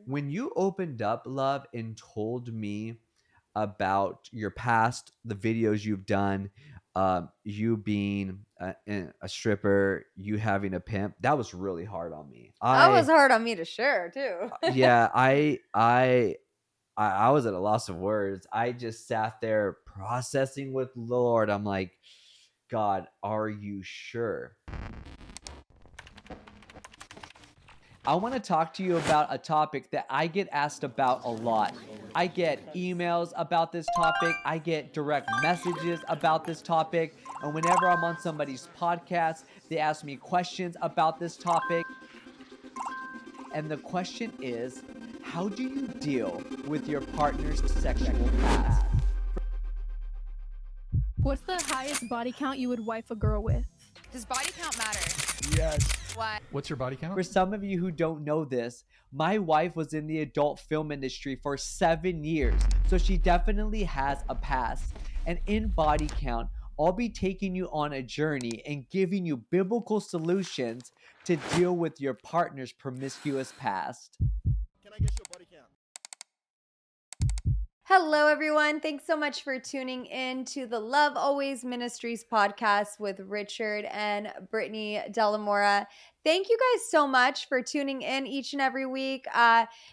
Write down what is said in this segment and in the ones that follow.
When you opened up, love, and told me about your past, the videos you've done, you being a stripper, you having a pimp, that was really hard on me. That was hard on me to share too. Yeah, I was at a loss of words. I just sat there processing with the Lord. I'm like, God, are you sure? I want to talk to you about a topic that I get asked about a lot. I get emails about this topic, I get direct messages about this topic, and whenever I'm on somebody's podcast, they ask me questions about this topic. And the question is, how do you deal with your partner's sexual past? What's the highest body count you would wife a girl with? Does body count matter? Yes. What? What's your body count? For some of you who don't know this, my wife was in the adult film industry for 7 years, so she definitely has a past. And in body count, I'll be taking you on a journey and giving you biblical solutions to deal with your partner's promiscuous past. Can I get your body count? Hello, everyone. Thanks so much for tuning in to the Love Always Ministries podcast with Richard and Brittni De La Mora. Thank you guys so much for tuning in each and every week.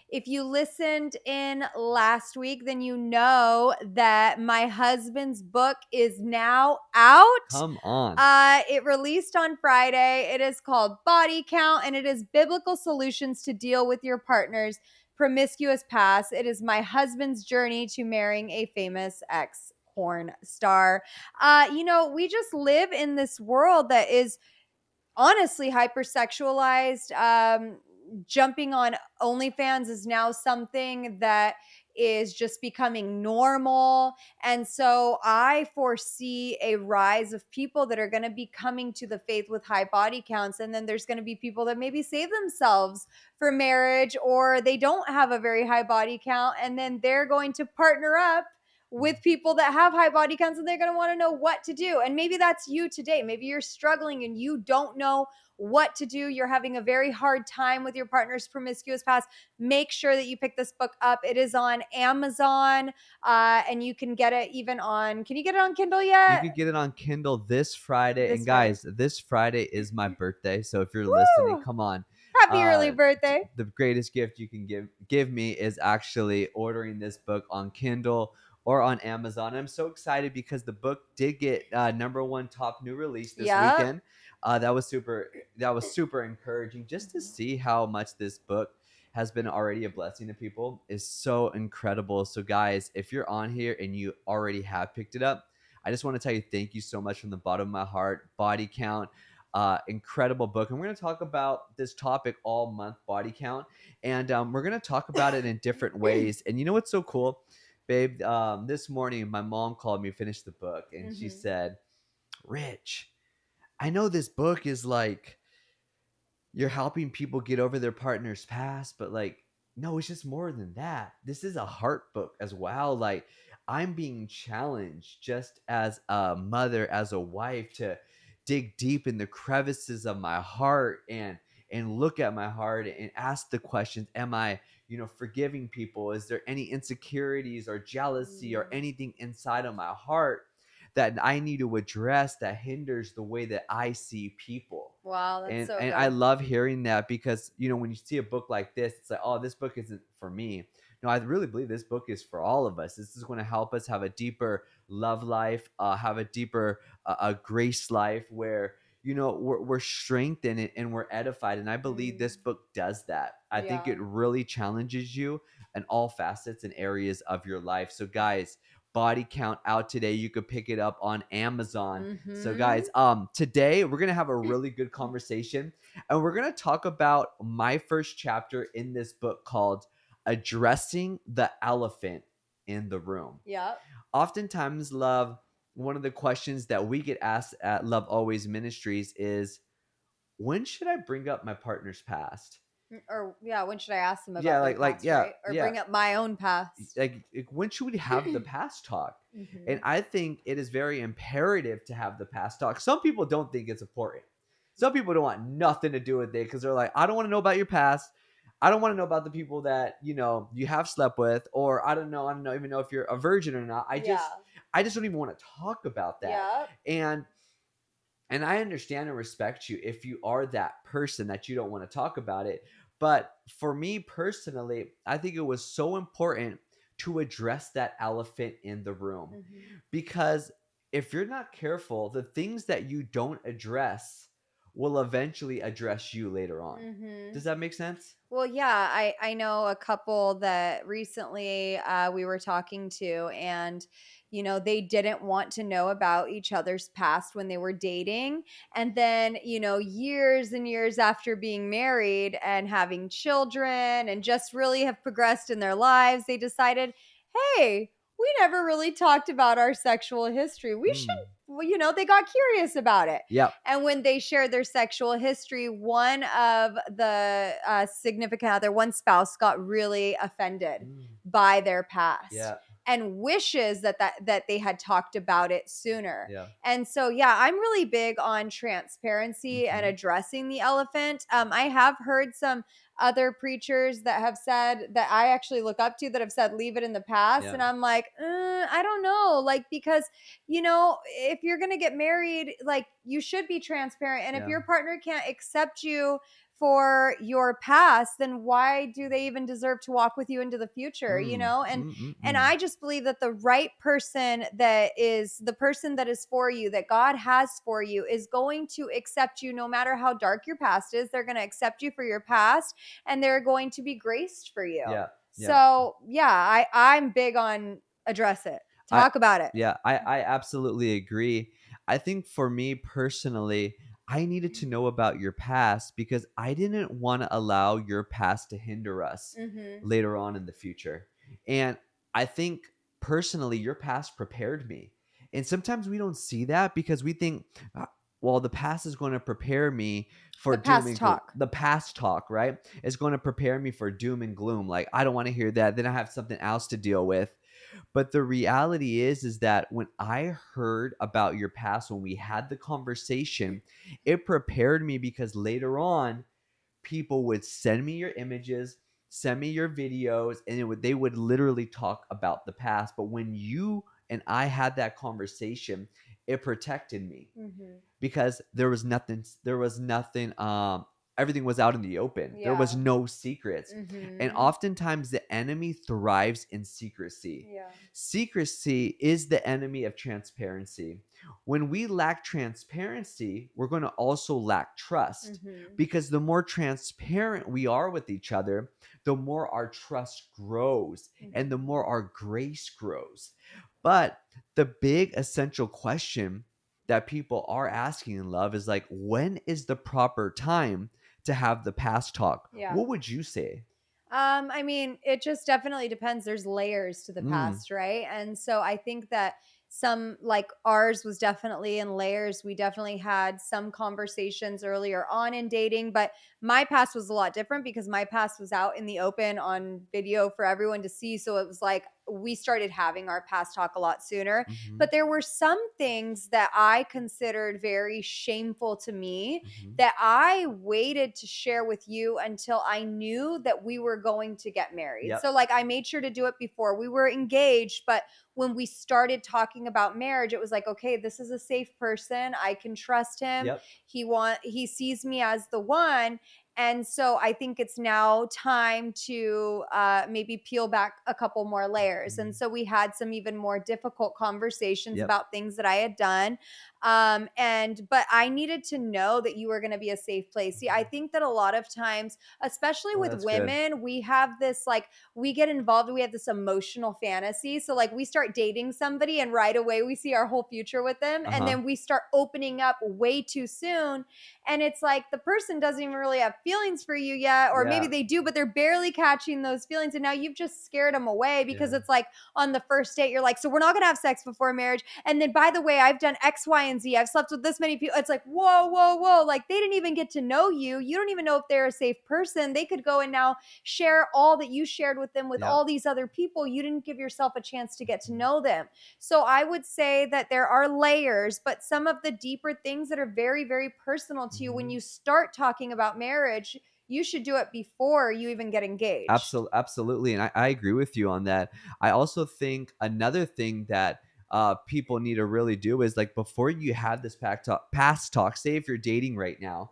If you listened in last week, then you know that my husband's book is now out. Come on. It released on Friday. It is called Body Count, and it is biblical solutions to deal with your partner's promiscuous past. It is my husband's journey to marrying a famous ex porn star. We just live in this world that is honestly hypersexualized. Jumping on OnlyFans is now something that is just becoming normal. And so I foresee a rise of people that are going to be coming to the faith with high body counts. And then there's going to be people that maybe save themselves for marriage, or they don't have a very high body count. And then they're going to partner up with people that have high body counts, and they're going to want to know what to do. And maybe that's you today. Maybe you're struggling and you don't know what to do. You're having a very hard time with your partner's promiscuous past. Make sure that you pick this book up. It is on Amazon, and you can get it even on, can you get it on Kindle yet? You could get it on Kindle this Friday. This And guys, this Friday is my birthday. So if you're Woo! listening, come on. Happy early birthday. The greatest gift you can give me is actually ordering this book on Kindle or on Amazon. I'm so excited because the book did get #1 top new release this weekend. That was super encouraging just to see how much this book has been already a blessing to people is so incredible. So guys, if you're on here and you already have picked it up, I just want to tell you thank you so much from the bottom of my heart. Body Count, incredible book. And we're going to talk about this topic all month, body count. And we're going to talk about it in different ways. And you know what's so cool, babe? This morning, my mom called me, finished the book, and she said, Rich, I know this book is like, you're helping people get over their partner's past, but like, no, it's just more than that. This is a heart book as well. Like, I'm being challenged just as a mother, as a wife, to dig deep in the crevices of my heart and look at my heart and ask the questions. Am I, forgiving people? Is there any insecurities or jealousy or anything inside of my heart that I need to address that hinders the way that I see people? Wow, that's And so and good. I love hearing that because, when you see a book like this, it's like, oh, this book isn't for me. No, I really believe this book is for all of us. This is going to help us have a deeper love life, have a deeper a grace life where, we're strengthened and we're edified. And I believe this book does that. I think it really challenges you in all facets and areas of your life. So guys, Body Count out today. You could pick it up on Amazon. So guys, today we're going to have a really good conversation, and we're going to talk about my first chapter in this book called Addressing the Elephant in the Room. Yep. Oftentimes, love, one of the questions that we get asked at Love Always Ministries is, when should I bring up my partner's past? Or when should I ask them about Yeah, their past, right? Or yeah. bring up my own past. Like, when should we have the past talk? And I think it is very imperative to have the past talk. Some people don't think it's important. Some people don't want nothing to do with it because they're like, I don't want to know about your past. I don't want to know about the people that, you have slept with, or I don't even know if you're a virgin or not. I just don't even want to talk about that. Yep. And I understand and respect you if you are that person that you don't want to talk about it. But for me personally, I think it was so important to address that elephant in the room. Because if you're not careful, the things that you don't address will eventually address you later on. Does that make sense? Well, yeah, I know a couple that recently we were talking to, and they didn't want to know about each other's past when they were dating, and then years and years after being married and having children and just really have progressed in their lives, they decided, hey, we never really talked about our sexual history. We should, they got curious about it. Yeah. And when they shared their sexual history, one of the significant other, one spouse, got really offended by their past. Yeah. And wishes that they had talked about it sooner. Yeah. And so, yeah, I'm really big on transparency and addressing the elephant. I have heard some other preachers that have said, that I actually look up to, that have said leave it in the past. Yeah. And I'm like, I don't know, like, because if you're gonna get married, like, you should be transparent. And if your partner can't accept you for your past, then why do they even deserve to walk with you into the future? And I just believe that the right person, that is the person that is for you, that God has for you, is going to accept you no matter how dark your past is. They're going to accept you for your past, and they're going to be graced for you. Yeah. So yeah, I'm big on address it. Talk about it. Yeah, I absolutely agree. I think for me personally, I needed to know about your past because I didn't want to allow your past to hinder us later on in the future. And I think personally, your past prepared me. And sometimes we don't see that because we think, well, the past is going to prepare me for The past doom and talk. gloom. The past talk, right? Is going to prepare me for doom and gloom. Like, I don't want to hear that. Then I have something else to deal with. But the reality is that when I heard about your past, when we had the conversation, it prepared me because later on, people would send me your images, send me your videos, and they would literally talk about the past. But when you and I had that conversation, it protected me because there was nothing, everything was out in the open. There was no secrets. And oftentimes the enemy thrives in secrecy. Secrecy is the enemy of transparency. When we lack transparency, we're going to also lack trust because the more transparent we are with each other, the more our trust grows and the more our grace grows. But the big essential question that people are asking in love is like, when is the proper time to have the past talk? What would you say? I mean, it just definitely depends. There's layers to the past, right? And so I think that some, like ours, was definitely in layers. We definitely had some conversations earlier on in dating, but my past was a lot different because my past was out in the open on video for everyone to see. So it was like we started having our past talk a lot sooner. But there were some things that I considered very shameful to me that I waited to share with you until I knew that we were going to get married. So like I made sure to do it before we were engaged, but when we started talking about marriage, it was like, okay, this is a safe person. I can trust him. He sees me as the one. And so I think it's now time to maybe peel back a couple more layers. And so we had some even more difficult conversations about things that I had done. But I needed to know that you were going to be a safe place. See, I think that a lot of times, especially with women, we have this, like, we get involved, we have this emotional fantasy. So like we start dating somebody and right away we see our whole future with them. And then we start opening up way too soon. And it's like the person doesn't even really have feelings for you yet, or maybe they do, but they're barely catching those feelings. And now you've just scared them away because it's like on the first date, you're like, so we're not going to have sex before marriage. And then by the way, I've done X, Y, and Z. I've slept with this many people. It's like, whoa, whoa, whoa. Like they didn't even get to know you. You don't even know if they're a safe person. They could go and now share all that you shared with them with all these other people. You didn't give yourself a chance to get to know them. So I would say that there are layers, but some of the deeper things that are very, very personal to you, when you start talking about marriage, you should do it before you even get engaged. Absolutely. And I agree with you on that. I also think another thing that people need to really do is like before you have this past talk, say if you're dating right now,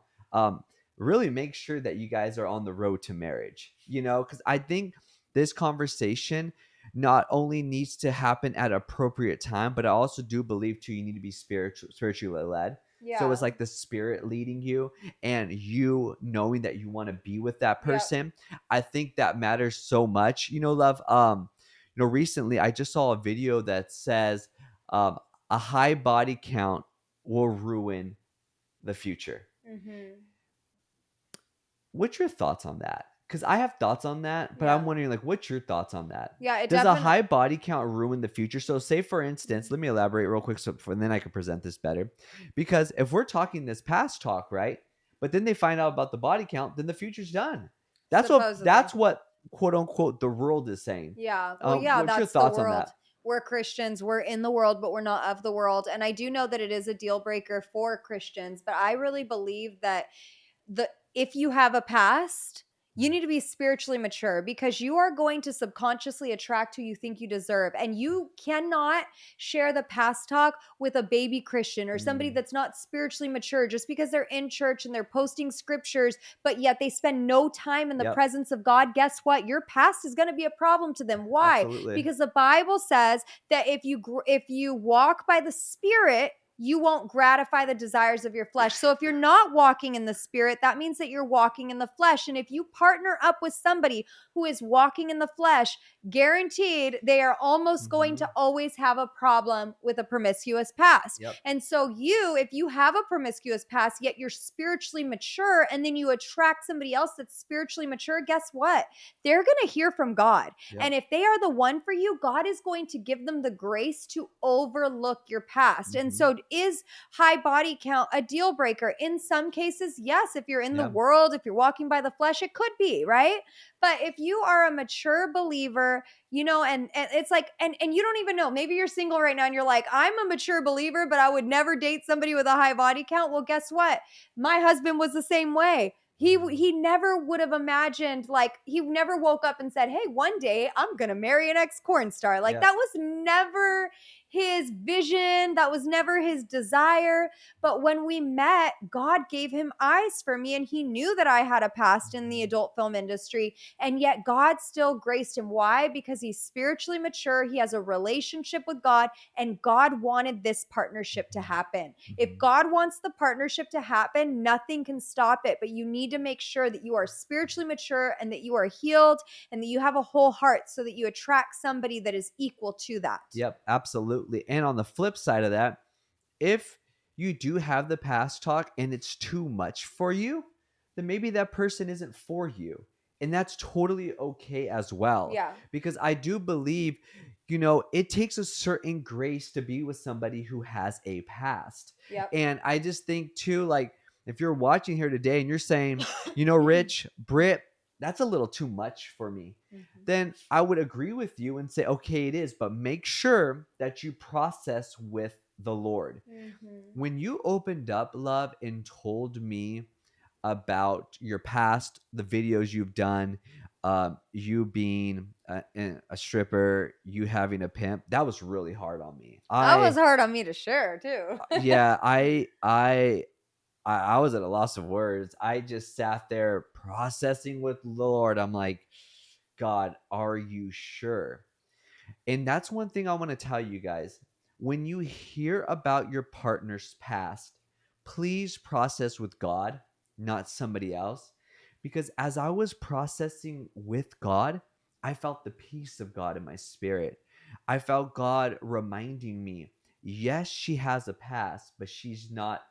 really make sure that you guys are on the road to marriage, because I think this conversation not only needs to happen at appropriate time, but I also do believe too, you need to be spiritually led. So it's Yeah. like the spirit leading you and you knowing that you want to be with that Yep. person. I think that matters so much. Love, recently I just saw a video that says a high body count will ruin the future. Mm-hmm. What's your thoughts on that? Because I have thoughts on that, but I'm Yeah. wondering, like, what's your thoughts on that? Yeah, it Does a definitely. high body count ruin the future? So, say for instance, let me elaborate real quick, and then I can present this better. Because if we're talking this past talk, right? But then they find out about the body count, then the future's done. That's Supposedly. what quote unquote the world is saying. Yeah. Well, yeah, What's your that's the thoughts on world. that? We're Christians. We're in the world, but we're not of the world. And I do know that it is a deal breaker for Christians, but I really believe that if you have a past, you need to be spiritually mature because you are going to subconsciously attract who you think you deserve. And you cannot share the past talk with a baby Christian or somebody that's not spiritually mature just because they're in church and they're posting scriptures, but yet they spend no time in the Yep. presence of God. Guess what? Your past is going to be a problem to them. Why? Absolutely. Because the Bible says that if you walk by the Spirit, you won't gratify the desires of your flesh. So if you're not walking in the Spirit, that means that you're walking in the flesh. And if you partner up with somebody who is walking in the flesh, guaranteed they are almost going to always have a problem with a promiscuous past. Yep. And so if you have a promiscuous past, yet you're spiritually mature, and then you attract somebody else that's spiritually mature, guess what? They're going to hear from God. Yep. And if they are the one for you, God is going to give them the grace to overlook your past. And so is high body count a deal breaker? In some cases, yes. If you're in the world, if you're walking by the flesh, it could be, right? But if you are a mature believer, and it's like, and you don't even know, maybe you're single right now and you're like, I'm a mature believer, but I would never date somebody with a high body count. Well, guess what? My husband was the same way. He never would have imagined, like, he never woke up and said, hey, one day I'm going to marry an ex-porn star. Like, that was never his vision. That was never his desire. But when we met, God gave him eyes for me, and he knew that I had a past in the adult film industry. And yet God still graced him. Why? Because he's spiritually mature. He has a relationship with God, and God wanted this partnership to happen. If God wants the partnership to happen, nothing can stop it. But you need to make sure that you are spiritually mature and that you are healed and that you have a whole heart so that you attract somebody that is equal to that. Yep, absolutely. And on the flip side of that, if you do have the past talk and it's too much for you, then maybe that person isn't for you. And that's totally okay as well. Yeah. Because I do believe, it takes a certain grace to be with somebody who has a past. Yep. And I just think too, like, if you're watching here today and you're saying, Rich, Britt, that's a little too much for me, then I would agree with you and say, okay, it is, but make sure that you process with the Lord. When you opened up, love, and told me about your past, the videos you've done, you being a stripper, you having a pimp, that was really hard on me. That was hard on me to share too. Yeah, I was at a loss of words. I just sat there processing with Lord. I'm like, God, are you sure? And that's one thing I want to tell you guys. When you hear about your partner's past, please process with God, not somebody else. Because as I was processing with God, I felt the peace of God in my spirit. I felt God reminding me, yes, she has a past, but she's not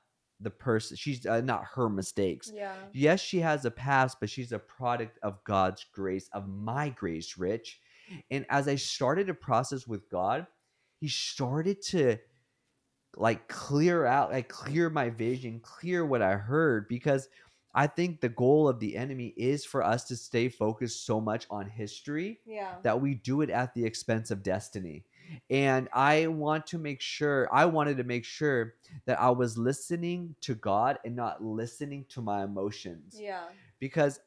the person. She's not her mistakes. Yeah. Yes, she has a past, but she's a product of God's grace, of my grace, Rich. And as I started to process with God, he started to clear my vision, clear what I heard, because I think the goal of the enemy is for us to stay focused so much on history that we do it at the expense of destiny. And I wanted to make sure that I was listening to God and not listening to my emotions. Yeah. Because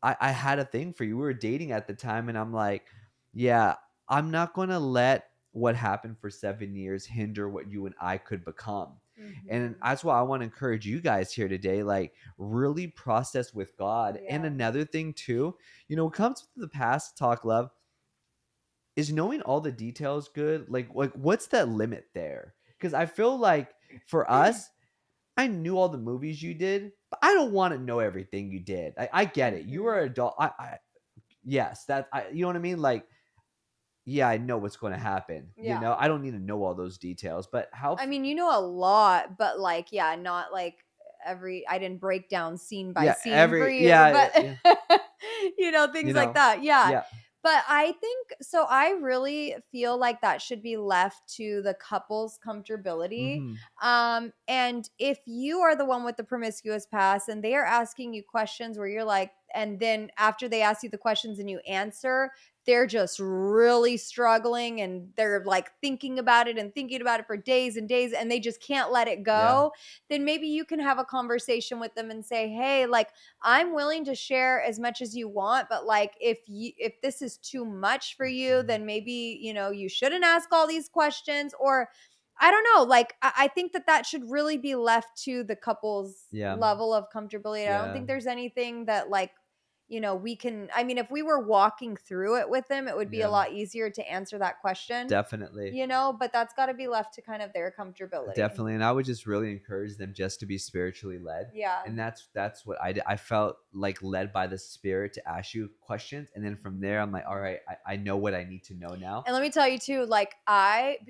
I had a thing for you. We were dating at the time, and I'm like, yeah, I'm not going to let what happened for 7 years hinder what you and I could become. And Mhm. that's why I want to encourage you guys here today, like really process with God. And Yeah. another thing too, what comes with the past talk, love, is knowing all the details good. Like what's that limit there? Because I feel like for us, I knew all the movies you did, but I don't want to know everything you did. I get it. You Mhm. are an adult. Yes, you know what I mean? Like, yeah, I know what's going to happen. Yeah. I don't need to know all those details, but I mean, you know a lot, but like, yeah, not like I didn't break down scene by yeah, scene for you, yeah, but yeah, things like that. Yeah. yeah. But I think so. I really feel like that should be left to the couple's comfortability. Hmm. And if you are the one with the promiscuous past and they are asking you questions where you're like, and then after they ask you the questions and you answer, they're just really struggling and they're like thinking about it and thinking about it for days and days and they just can't let it Yeah. go, then maybe you can have a conversation with them and say, hey, like, I'm willing to share as much as you want, but like if this is too much for you, then maybe, you shouldn't ask all these questions. Or I don't know, like I think that should really be left to the couple's Yeah. level of comfortability. I don't Yeah. think there's anything that like we can, I mean, if we were walking through it with them, it would be a Yeah. lot easier to answer that question, Definitely. but that's got to be left to kind of their comfortability. Definitely. And I would just really encourage them just to be spiritually led. Yeah. And that's what I did. I felt like led by the Spirit to ask you questions. And then from there, I'm like, all right, I know what I need to know now. And let me tell you too, like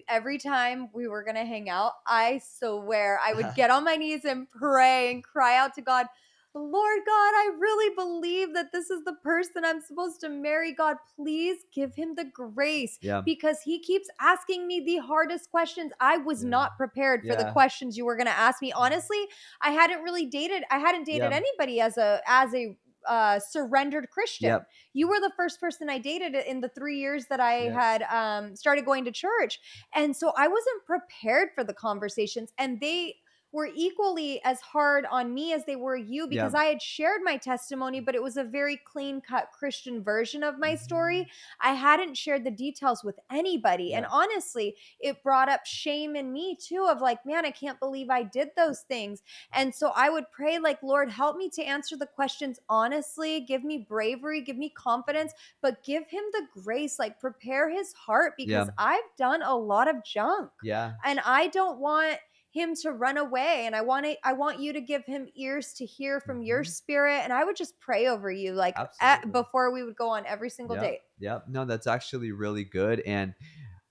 every time we were going to hang out, I swear I would get on my knees and pray and cry out to God, Lord God, I really believe that this is the person I'm supposed to marry. God, please give him the grace. Yeah. Because he keeps asking me the hardest questions. I was not prepared for the Yeah. questions you were going to ask me. Honestly, I hadn't dated Yeah. anybody as a surrendered Christian. Yep. You were the first person I dated in the 3 years that I Yep. had started going to church. And so I wasn't prepared for the conversations, and they were equally as hard on me as they were you, because Yep. I had shared my testimony, but it was a very clean cut Christian version of my story. I hadn't shared the details with anybody. And Yeah. honestly, it brought up shame in me too, of like, man, I can't believe I did those things. And so I would pray, like, Lord, help me to answer the questions honestly, give me bravery, give me confidence, but give him the grace, like prepare his heart, because Yeah. I've done a lot of junk. Yeah. And I don't want him to run away, and I want you to give him ears to hear from your spirit. And I would just pray over you, like Absolutely. before we would go on every single Yep. date. Yep. No, that's actually really good. And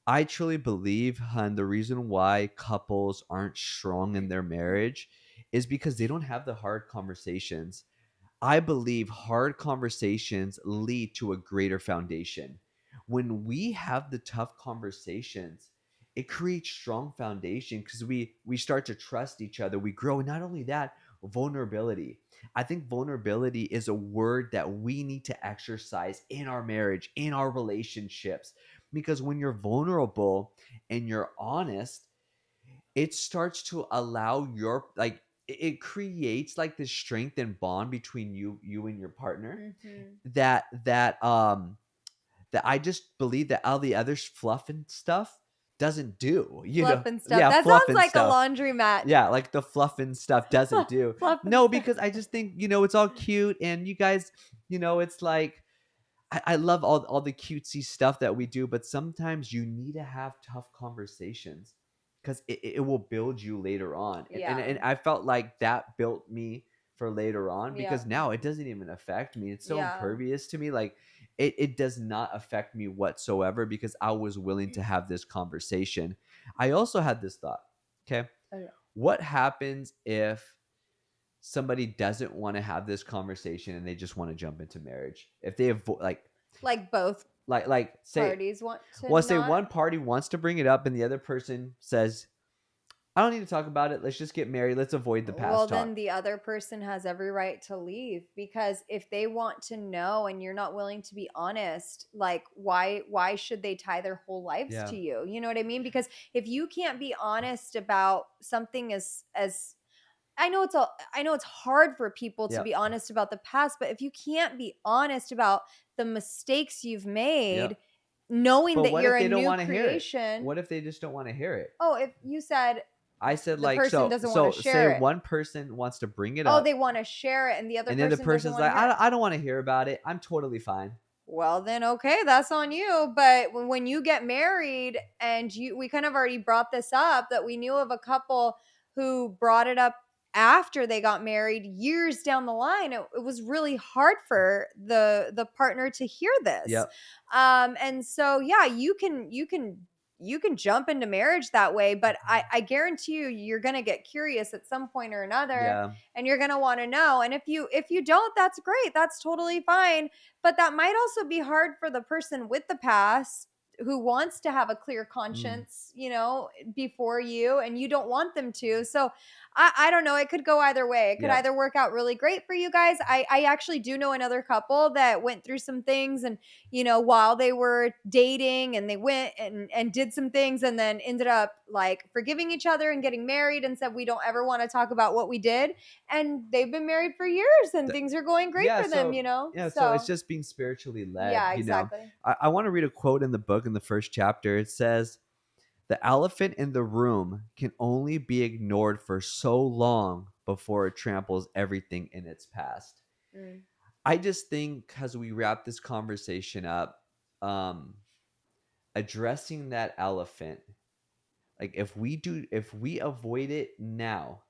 I truly believe, hun, the reason why couples aren't strong in their marriage is because they don't have the hard conversations. I believe hard conversations lead to a greater foundation. When we have the tough conversations, it creates strong foundation because we start to trust each other. We grow. And not only that, vulnerability. I think vulnerability is a word that we need to exercise in our marriage, in our relationships. Because when you're vulnerable and you're honest, it starts to allow your like it creates like this strength and bond between you and your partner that I just believe that all the other fluff and stuff doesn't do. Fluff and stuff. Yeah, That fluff sounds and like a stuff. laundromat. Yeah, like the fluff and stuff doesn't do. Fluff and No, stuff. because I just think it's all cute, and you guys, it's like I love all the cutesy stuff that we do, but sometimes you need to have tough conversations because it will build you later on. And I felt like that built me for later on, because now it doesn't even affect me. It's so impervious to me. Like it does not affect me whatsoever because I was willing to have this conversation. I also had this thought. Okay. Okay. What happens if somebody doesn't want to have this conversation and they just want to jump into marriage? If they avoid like both like say parties want to say not? one party wants to bring it up and the other person says, I don't need to talk about it, let's just get married, let's avoid the past Well, talk. then the other person has every right to leave, because if they want to know and you're not willing to be honest, like why should they tie their whole lives to you? You know what I mean? Because if you can't be honest about something as I know it's hard for people to Yep. be honest about the past, but if you can't be honest about the mistakes you've made, Yep. knowing But that what you're if a they don't new want to hear it? creation. What if they just don't want to hear it? Oh, if you said I said, the like, person so doesn't want to say share it. one person wants to bring it Oh, up, they want to share it and the other and then the person doesn't person's want to like, hear it. I don't want to hear about it. I'm totally fine. Well, then okay, that's on you. But when you get married, and we kind of already brought this up, that we knew of a couple who brought it up after they got married years down the line. It was really hard for the partner to hear this. Yep. And so yeah, you can jump into marriage that way, but I guarantee you're gonna get curious at some point or another. Yeah. And you're gonna want to know. And if you don't, that's great. That's totally fine. But that might also be hard for the person with the past who wants to have a clear conscience, before you, and you don't want them to. So I don't know. It could go either way. It could Yep. either work out really great for you guys. I actually do know another couple that went through some things, and while they were dating, and they went and did some things, and then ended up like forgiving each other and getting married, and said, we don't ever want to talk about what we did. And they've been married for years, and things are going great for them, Yeah, so it's just being spiritually led. Yeah, exactly. I want to read a quote in the book in the first chapter. It says, "The elephant in the room can only be ignored for so long before it tramples everything in its past." Mm. I just think, as we wrap this conversation up, addressing that elephant, like if we avoid it now,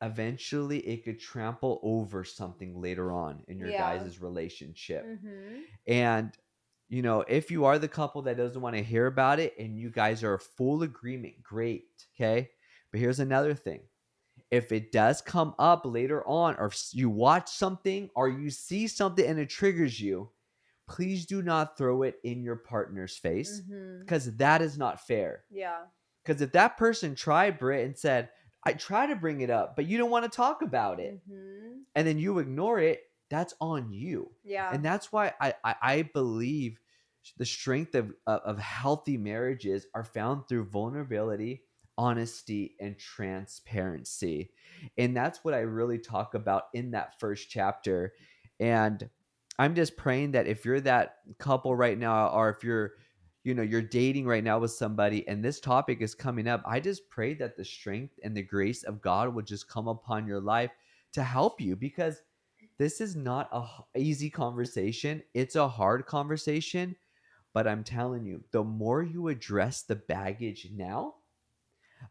eventually it could trample over something later on in your Yeah. guys' relationship. Mhm. And if you are the couple that doesn't want to hear about it and you guys are full agreement, great. Okay. But here's another thing. If it does come up later on, or you watch something or you see something and it triggers you, please do not throw it in your partner's face, Mhm. because that is not fair. Yeah. Because if that person tried, Britt, and said, I try to bring it up, but you don't want to talk about it, Mhm. and then you ignore it, that's on you. Yeah. And that's why I believe the strength of healthy marriages are found through vulnerability, honesty, and transparency. And that's what I really talk about in that first chapter. And I'm just praying that if you're that couple right now, or if you're dating right now with somebody and this topic is coming up, I just pray that the strength and the grace of God would just come upon your life to help you, because this is not a easy conversation. It's a hard conversation, but I'm telling you, the more you address the baggage now,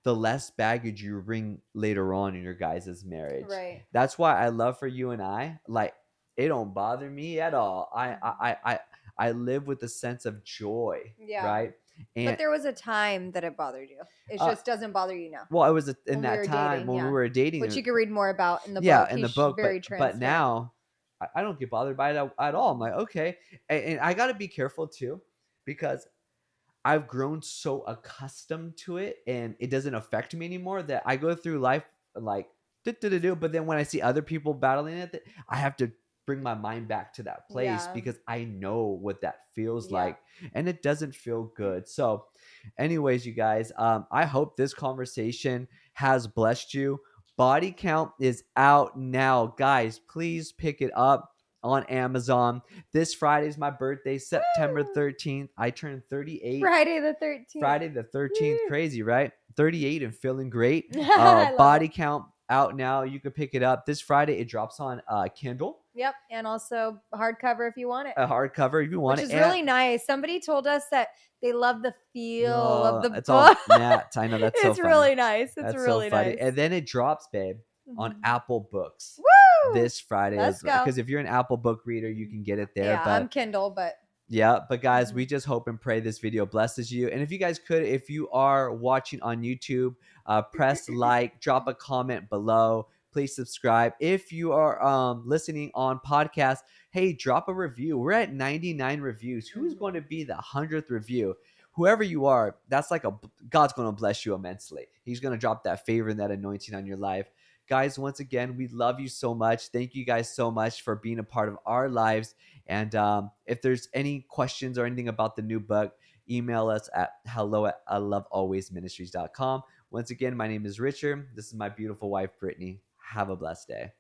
the less baggage you bring later on in your guys' marriage. Right. That's why I love for you and I, like, it don't bother me at all. I live with a sense of joy. Yeah. Right. And But there was a time that it bothered you. It just doesn't bother you now. well, it was in When we that were time dating, when yeah. we were dating, Which you can read more about in the yeah, book. in the He's book, very but transparent. now I don't get bothered by it at all. I'm like, okay, and I got to be careful too, because I've grown so accustomed to it and it doesn't affect me anymore, that I go through life like but then when I see other people battling it, I have to bring my mind back to that place, Yeah. because I know what that feels Yeah. like, and it doesn't feel good. So anyways, you guys, I hope this conversation has blessed you. Body Count is out now, guys. Please pick it up on Amazon. This Friday is my birthday, September 13th. I turned 38. Friday the 13th. Friday the 13th. Woo. Crazy, right? 38 and feeling great. I love Body it. Count out now. You can pick it up this Friday. It drops on Kindle, Yep. And also hardcover if you want it. a hardcover if you want Which it. is really nice. Somebody told us that they love the feel of the it's book. all matte. I know, that's so It's funny. really nice. It's That's really so funny. nice. And then it drops, babe, on Mhm. Apple Books Woo! this Friday. Let's go. Because if you're an Apple book reader, you can get it there. Yeah, but I'm Kindle, but yeah, but guys, Mhm. we just hope and pray this video blesses you. And if you guys could, if you are watching on YouTube, press like, drop a comment below. Please subscribe. If you are listening on podcast, hey, drop a review. We're at 99 reviews. Who's going to be the 100th review? Whoever you are, that's like God's going to bless you immensely. He's going to drop that favor and that anointing on your life. Guys, once again, we love you so much. Thank you guys so much for being a part of our lives. And if there's any questions or anything about the new book, email us at hello@ilovealwaysministries.com. Once again, my name is Richard. This is my beautiful wife, Brittni. Have a blessed day.